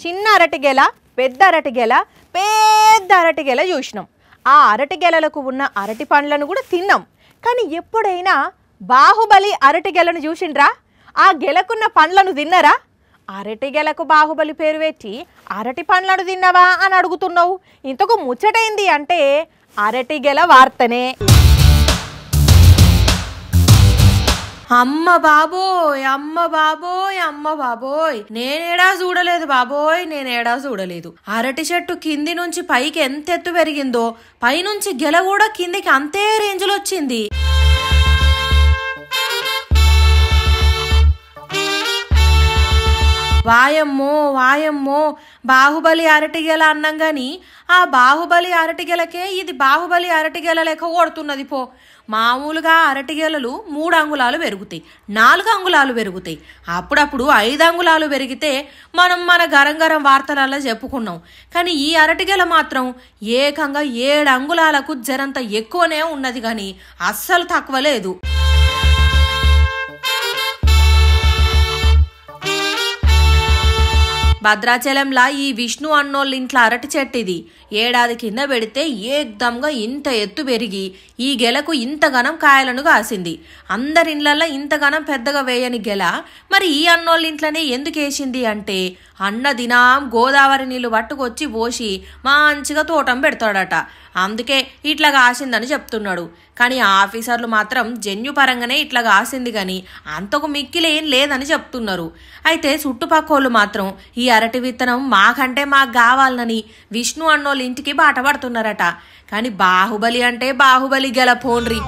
చిన్న అరటిగెల, పెద్ద అరటిగెల, పెద్ద అరటిగెల చూసినాం. ఆ అరటిగెలలకు ఉన్న అరటి పండ్లను కూడా తిన్నాం. కానీ ఎప్పుడైనా బాహుబలి అరటిగెలను చూసిండ్రా? ఆ గెలకున్న పండ్లను తిన్నరా? అరటిగెలకు బాహుబలి పేరు పెట్టి అరటి పండ్లను తిన్నవా అని అడుగుతున్నావు. ఇంతకు ముచ్చటైంది అంటే అరటిగెల వార్తనే. అమ్మ బాబోయ్, అమ్మ బాబోయ్, అమ్మ బాబోయ్, నేనేడా చూడలేదు బాబోయ్, నేనేడా చూడలేదు. అరటి చెట్టు కింది నుంచి పైకి ఎంత ఎత్తు పెరిగిందో పైనుంచి గెల కూడా కిందికి అంతే రేంజ్లో వచ్చింది. వాయమ్మో వాయమ్మో, బాహుబలి అరటిగెల అన్నాం గాని ఆ బాహుబలి అరటిగెలకే ఇది బాహుబలి అరటిగెల లెక్క కొడుతున్నది పో. మామూలుగా అరటిగెలలు 3 అంగుళాలు పెరుగుతాయి, 4 అంగుళాలు పెరుగుతాయి, అప్పుడప్పుడు 5 అంగుళాలు పెరిగితే మనం మన గరం వార్తలలో చెప్పుకున్నాం. కానీ ఈ అరటిగెల మాత్రం ఏకంగా 7 అంగుళాలకు జరంత ఎక్కువనే ఉన్నది కానీ అస్సలు తక్కువ లేదు. భద్రాచలంలా ఈ విష్ణు అన్నోళ్ళ ఇంట్లో అరటి చెట్టు ఇది. ఏడాది కింద పెడితే ఏకదంగా ఇంత ఎత్తు పెరిగి ఈ గెలకు ఇంతగనం కాయలను కాసింది. అందరి ఇళ్లల్లో ఇంతగనం పెద్దగా వేయని గెల మరి ఈ అన్నోళ్ళ ఇంట్లోనే ఎందుకు వేసింది అంటే, అన్న దినం గోదావరి నీళ్లు పట్టుకొచ్చి పోసి మంచిగా తోటం పెడతాడట, అందుకే ఇట్లా కాసిందని చెప్తున్నాడు. కానీ ఆఫీసర్లు మాత్రం జన్యుపరంగానే ఇట్లా కాసింది కానీ అంతకు మిక్కిలేం లేదని చెప్తున్నారు. అయితే చుట్టుపక్కోళ్ళు మాత్రం ఈ అరటి విత్తనం మాకంటే మాకు కావాలని విష్ణు అన్నోళ్ళ ఇంటికి బాట పడుతున్నారట. కానీ బాహుబలి అంటే బాహుబలి గెల పోన్రి.